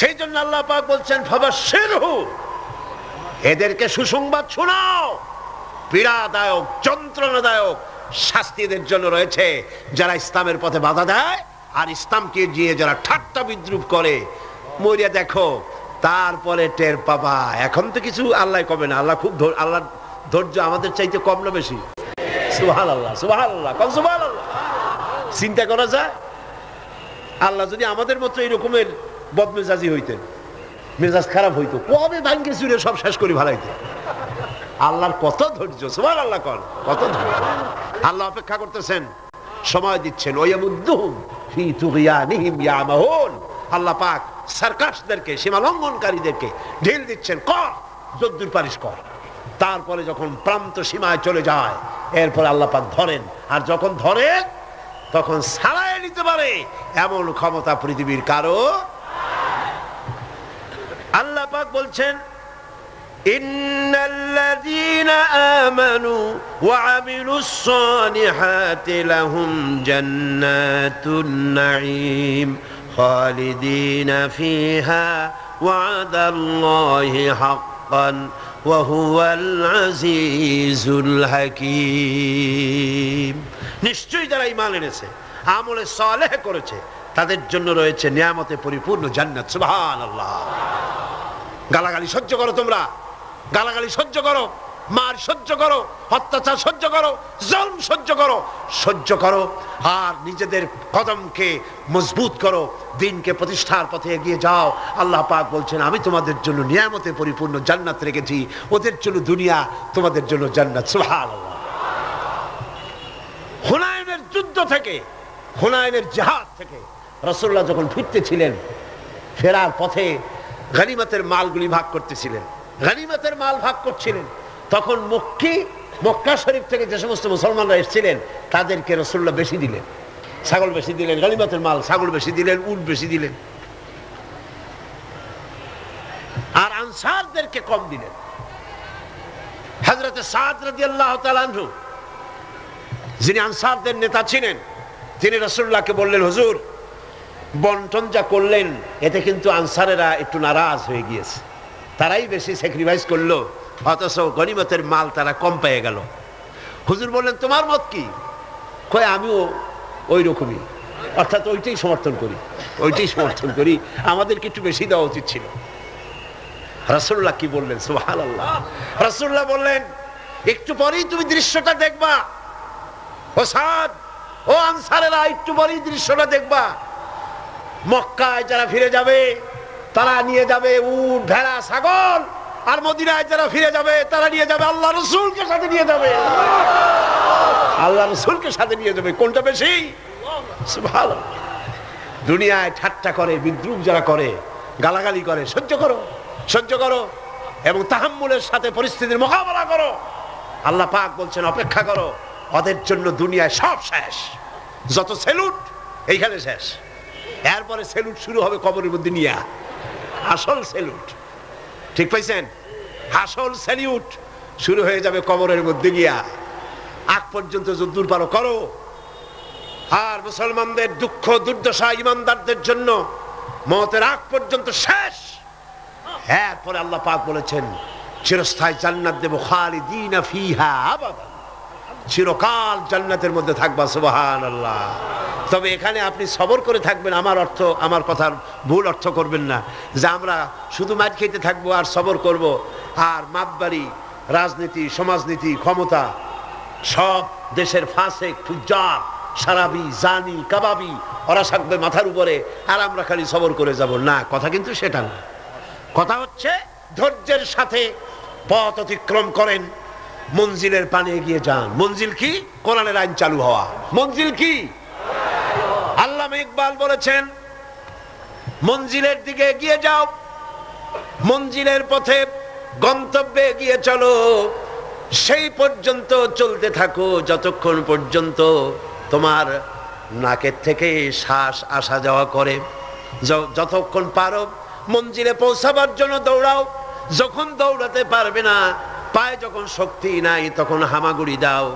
সেই জন্য আল্লাহ পাক বলছেন, ফাবাশশিরহু, এদেরকে সুসংবাদ শোনাও। পীড়াদায়ক, যন্ত্রণাদায়ক শাস্তি এদের জন্য রয়েছে যারা ইসলামের পথে বাধা দেয় আর ইসলামকে গিয়ে যারা ঠাট্টা বিদ্রুপ করে। মরিয়া দেখো, তারপরে টের পাবা। এখন তো কিছু আল্লাহ কবে না। আল্লাহ খুব, আল্লাহ ধৈর্য আমাদের চাইতে কম না বেশি? সুবহানাল্লাহ, সুবহানাল্লাহ, কম সুবহানাল্লাহ। চিন্তা করা যায়, আল্লাহ যদি আমাদের মতো এই রকমের বদমেজাজি হইতেন, মেজাজ খারাপ হইতো, কবে ভাঙ্গে চুরে সব শেষ করে ভালাইতেন। আল্লাহর কত ধৈর্য, সুবহানাল্লাহ, কত ধৈর্য। আল্লাহ অপেক্ষা করতেছেন, সময় দিচ্ছেন। ওয়ায়ামুদ্দুহুম ফি তুগয়ানিহিম ইয়ামাহুন। আল্লাহ পাক সার্কাসদেরকে, সীমা লঙ্ঘনকারীদেরকে ঢিল দিচ্ছেন, কর, যদ্দূর পারিস কর। তারপরে যখন প্রান্ত সীমায় চলে যায়, এরপর আল্লাহ পাক ধরেন, আর যখন ধরেন তখন ছাড়াই নিতে পারে এমন ক্ষমতা পৃথিবীর কারো। আল্লাহ পাক বলছেন, ইন্নাল্লাযীনা আমানু ওয়া আমিলুস সালিহাতি লাহুম জান্নাতুন নাঈম খালিদিনা ফিহা ওয়াদাল্লাহি হাক্কান ওয়া হুয়াল আজিজুল হাকীম। নিশ্চয়ই যারা ঈমান এনেছে, আমলে সালেহ করেছে, তাদের জন্য রয়েছে নিয়ামতে পরিপূর্ণ জান্নাত। সুবহানাল্লাহ। গালাগালি সহ্য করো, তোমরা গালাগালি সহ্য করো, মার সহ্য করো, অত্যাচার সহ্য করো, জুলম সহ্য করো, আর নিজেদের কদমকে মজবুত করো, দ্বীনকে প্রতিষ্ঠার পথে এগিয়ে যাও। আল্লাহ পাক বলছেন, আমি তোমাদের জন্য নিয়ামতে পরিপূর্ণ জান্নাত রেখেছি, ওদের জন্য দুনিয়া, তোমাদের জন্য জান্নাত। সুবহানাল্লাহ। হুনাইনের যুদ্ধ থেকে, হুনাইনের জিহাদ থেকে রাসূলুল্লাহ যখন ফিরতেছিলেন, ফেরার পথে গনিমতের মালগুলি ভাগ করতেছিলেন, গনিমতের মাল ভাগ করছিলেন, তখন মক্কা শরীফ থেকে যে সমস্ত মুসলমানরা এসেছিলেন তাদেরকে রাসূলুল্লাহ বেশি দিলেন, ছাগল বেশি দিলেন, গনিমতের মাল ছাগল বেশি দিলেন, উট বেশি দিলেন, আর আনসারদেরকে কম দিলেন। হযরত সাদ রাদিয়াল্লাহু তাআলা আনহু, যিনি আনসারদের নেতা ছিলেন, তিনি রাসূলুল্লাহকে বললেন, হুজুর, বন্টন যা করলেন এতে কিন্তু আনসারেরা একটু নারাজ হয়ে গিয়েছে, তারাই বেশি স্যাক্রিফাইস করলো, অথচ গনিমতের মাল তারা কম পেয়ে গেল। হুজুর বললেন, তোমার মত কি? কয়, আমিও ওই রকমই, অর্থাৎ ওইটাই সমর্থন করি, আমাদেরকে একটু বেশি দেওয়া উচিত ছিল। রাসূলুল্লাহ কি বললেন? সুবহানাল্লাহ। রাসূলুল্লাহ বললেন, একটু পরেই তুমি দৃশ্যটা দেখবা, ও সাদ, ও আনসারেরা, একটু পরেই দৃশ্যটা দেখবা। মক্কায় যারা ফিরে যাবে তারা নিয়ে যাবে উট, ভেড়া, ছাগল, আর মদিনায় যারা ফিরে যাবে তারা নিয়ে যাবে আল্লাহ রাসূলকে সাথে নিয়ে যাবে, আল্লাহ রাসূলকে সাথে নিয়ে যাবে। কোনটা বেশি? সুবহানাল্লাহ। দুনিয়ায় ঠাট্টা করে, বিদ্রুপ যারা করে, গালাগালি করে, সহ্য করো এবং তাহাম্মুলের সাথে পরিস্থিতির মোকাবেলা করো। আল্লাহ পাক বলছেন, অপেক্ষা করো, ওদের জন্য দুনিয়ায় সব শেষ, যত সেলুট এইখানে শেষ, এরপরে সেলুট শুরু হবে কবরের মধ্যে নিয়ে, আসল সেলুট, ঠিক পাইছেন? আসল সেলুট শুরু হয়ে যাবে কবরের মধ্যে গিয়া। আগ পর্যন্ত যদ্দূর পারো করো। আর মুসলমানদের দুঃখ দুর্দশা ইমানদারদের জন্য মওতের আগ পর্যন্ত শেষ। এরপরে আল্লাহ পাক বলেছেন, চিরস্থায়ী জান্নাত দেব, খালিদিনা ফিহা আবাদা, চিরকাল জান্নাতের মধ্যে থাকবা। সুবহানাল্লাহ। তবে এখানে আপনি সবর করে থাকবেন, আমার কথার ভুল অর্থ করবেন না যে আমরা শুধু মার খেতে থাকবো আর সবর করব, আর মাতবাড়ি, রাজনীতি, সমাজনীতি, ক্ষমতা, সব দেশের ফাসেক, ফুজ্জার, সারাবি, জানি, কাবাবি, ওরা থাকবে মাথার উপরে, আর আমরা খালি সবর করে যাব না। কথা কিন্তু সেটা না। কথা হচ্ছে ধৈর্যের সাথে পথ অতিক্রম করেন, মঞ্জিলের পানে এগিয়ে যান। মঞ্জিল কি? কোরআনের আইন চালু হওয়া। মঞ্জিল কি? আল্লামা ইকবাল বলেছেন, মঞ্জিলের দিকে এগিয়ে যাও, মঞ্জিলের পথে গন্তব্যে এগিয়ে চলো, সেই পর্যন্ত চলতে থাকো যতক্ষণ পর্যন্ত তোমার নাকের থেকে শ্বাস আসা যাওয়া করে। যতক্ষণ পারো মঞ্জিলে পৌঁছাবার জন্য দৌড়াও, যখন দৌড়াতে পারবে না, পায়ে যখন শক্তি নাই, তখন হামাগুড়ি দাও,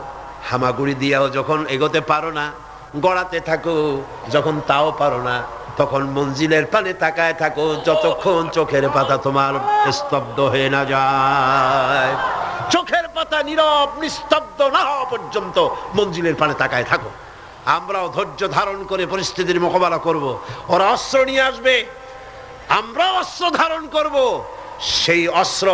হামাগুড়ি দিয়াও যখন এগোতে পারো না গড়াতে থাকো, যখন তাও পারো না তখন মঞ্জিলের পানে তাকায় থাকো, যতক্ষণ চোখের পাতা তোমার স্তব্ধ হয়ে না যায়। চোখের পাতা নীরব নিস্তব্ধ না হওয়া পর্যন্ত মঞ্জিলের পানে তাকায় থাকো। আমরাও ধৈর্য ধারণ করে পরিস্থিতির মোকাবেলা করব। ওরা অস্ত্র নিয়ে আসবে, আমরাও অস্ত্র ধারণ করব। সেই অস্ত্র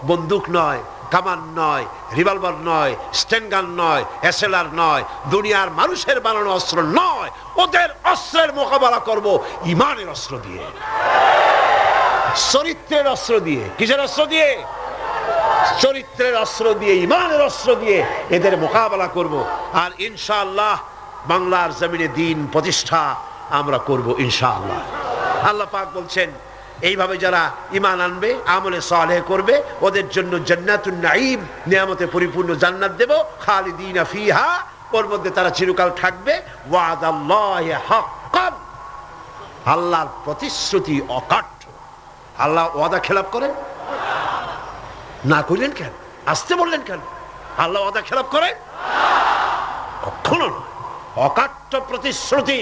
বন্দুক নয়, কামান নয়, রিভলভার নয়, স্টেনগান নয়, এসএলআর নয়, দুনিয়ার মানুষের বানানো অস্ত্র নয়। ওদের অস্ত্রের মোকাবেলা করব ঈমানের অস্ত্র দিয়ে, চরিত্রের অস্ত্র দিয়ে। কিসের অস্ত্র দিয়ে? চরিত্রের অস্ত্র দিয়ে, ঈমানের অস্ত্র দিয়ে এদের মোকাবেলা করব। আর ইনশাআল্লাহ বাংলার জমিনে দ্বীন প্রতিষ্ঠা আমরা করব ইনশাআল্লাহ। আল্লাহ পাক বলছেন, এইভাবে যারা ঈমান আনবে, আমলে সালেহ করবে, ওদের জন্য জান্নাতুন নাঈম, নিয়ামতে পরিপূর্ণ জান্নাত দেব, খালিদিনা ফিহা, ওর মধ্যে তারা চিরকাল থাকবে। ওয়াদাল্লাহি হাক্কান, আল্লাহর প্রতিশ্রুতি অকাট্য। আল্লাহ ওয়াদা খেলাপ করেন না? কইলেন কেন? আসতে বললেন কেন? আল্লাহ ওয়াদা খেলাপ করে? কখনো নয়, অকাট্য প্রতিশ্রুতি।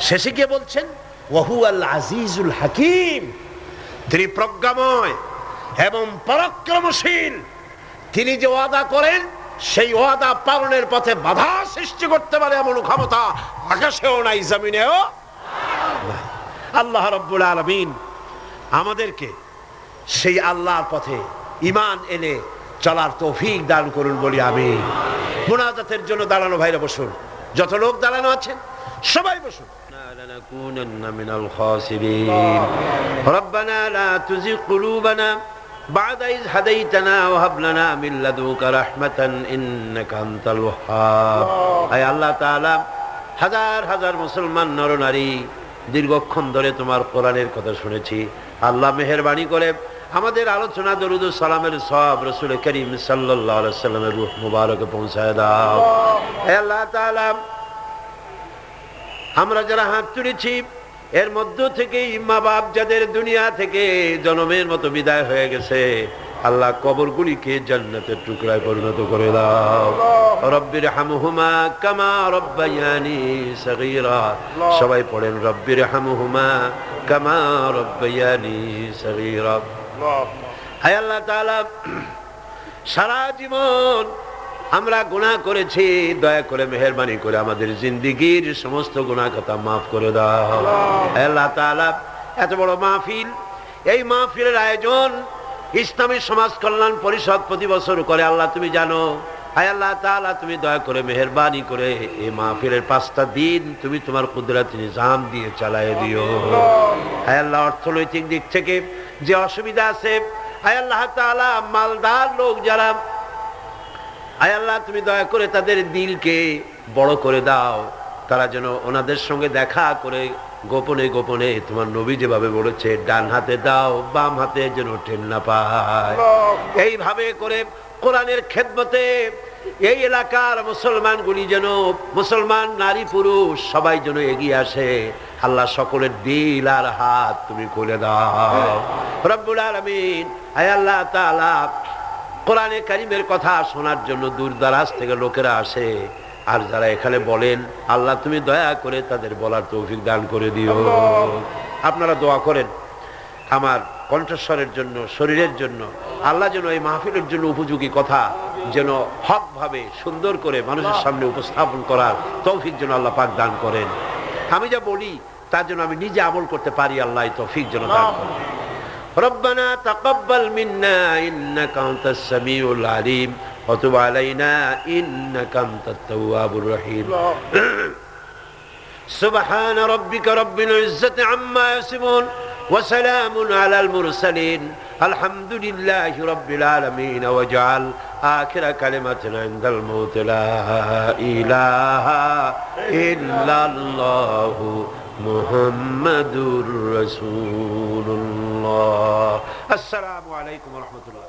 শেষে গিয়ে বলছেন, ওয়া হুয়াল আজিজুল হাকীম, তিনি প্রজ্ঞাময় এবং পরাক্রমশীল। তিনি যে ওয়াদা করেন সেই ওয়াদা পালনের পথে বাধা সৃষ্টি করতে পারে এমন ক্ষমতা আকাশেও নাই, জমিনেও নাই। আল্লাহ রাব্বুল আলামিন আমাদেরকে সেই আল্লাহর পথে ঈমান এনে চলার তৌফিক দান করুন বলি আমিন। মুনাজাতের জন্য দাঁড়ানো ভাইরা বসুন, যত লোক দাঁড়ানো আছেন সবাই বসুন। লানাকুনান্না মিনাল খাসিরিন। রব্বানা লা তুযিগ কুলুবানা বা'দা ইয হাদাইতানা ওয়া হাব লানা মিন লাদুনকা রাহমাতান ইন্নাকা আনতাল ওয়াহ্হাব। আয় আল্লাহ তাআলা, হাজার হাজার মুসলমান নরনারী দীর্ঘক্ষণ ধরে তোমার কোরআনের কথা শুনেছি। আল্লাহ মেহেরবানি করে আমাদের আলোচনা দরুদ ও সালামের সওয়াব রাসূল করিম সাল্লাল্লাহু আলাইহি ওয়াসাল্লামের রূহ মুবারকে পৌঁছায় দাও। হে আল্লাহ তাআলা, আমরা যারা হাত তুলেছি এর মধ্য থেকে মা বাপ যাদের দুনিয়া থেকে জন্মের মতো বিদায় হয়ে গেছে, আল্লাহ কবরগুলিকে জান্নাতের টুকরায় পরিণত করে দাও। রব্বির হামহুমা কামা রব্বায়ানি সগীরা। সবাই পড়েন রব্বির হামহুমা কামা রব্বায়ানি সগীরা। হে আল্লাহ তাআলা, সারা জীবন আমরা গুনাহ করেছি, দয়া করে মেহেরবানি করে আমাদের জিন্দেগীর সমস্ত গুনাহ কথা মাফ করে দাও। হে আল্লাহ তাআলা, এত বড় মাহফিল, এই মাহফিলের আয়োজন ইসলামী সমাজ কল্যাণ পরিষদ প্রতি বছর করে। আল্লাহ তুমি জানো। হে আল্লাহ তাআলা, তুমি দয়া করে মেহেরবানি করে এই মাহফিলের 5টা দিন তুমি তোমার কুদরতি নিজাম দিয়ে চালায় দিও। হে আল্লাহ, অর্থনৈতিক দিক থেকে যে অসুবিধা আছে, হে আল্লাহ তাআলা, মালদার লোক যারা, হে আল্লাহ তুমি দয়া করে তাদের দিলকে বড় করে দাও, তারা যেন ওনাদের সঙ্গে দেখা করে গোপনে গোপনে তোমার নবী যেভাবে বলেছে ডান হাতে দাও বাম হাতে যেন ঠেল না পায়, এইভাবে করে কোরআনের খেদমতে এই এলাকার মুসলমানগুলি যেন, মুসলমান নারী পুরুষ সবাই যেন এগিয়ে আসে। আল্লাহ সকলের দিল আর হাত তুমি খুলে দাও রব্বুল আলামিন। হে আল্লাহ তাআলা, কোরআনে কারীমের কথা শোনার জন্য দূর দারাজ থেকে লোকেরা আসে, আর যারা এখানে বলেন আল্লাহ তুমি দয়া করে তাদের বলার তৌফিক দান করে দিও। আপনারা দোয়া করেন আমার কণ্ঠস্বরের জন্য, শরীরের জন্য, আল্লাহ যেন এই মাহফিলের জন্য উপযোগী কথা যেন হকভাবে সুন্দর করে মানুষের সামনে উপস্থাপন করার তৌফিক যেন আল্লাহ পাক দান করেন। আমি যা বলি তার জন্য আমি নিজে আমল করতে পারি, আল্লাহ এই তৌফিক যেন দান করেন। ربنا تقبل منا إنك أنت السميع العليم وتب علينا إنك أنت التواب الرحيم سبحان ربك رب العزة عما يصفون وسلام على المرسلين الحمد لله رب العالمين واجعل آخر كلمتنا عند الموت لا إله إلا الله মুহাম্মাদুর রাসূলুল্লাহ। আসসালামু আলাইকুম ওয়া রাহমাতুল্লাহ।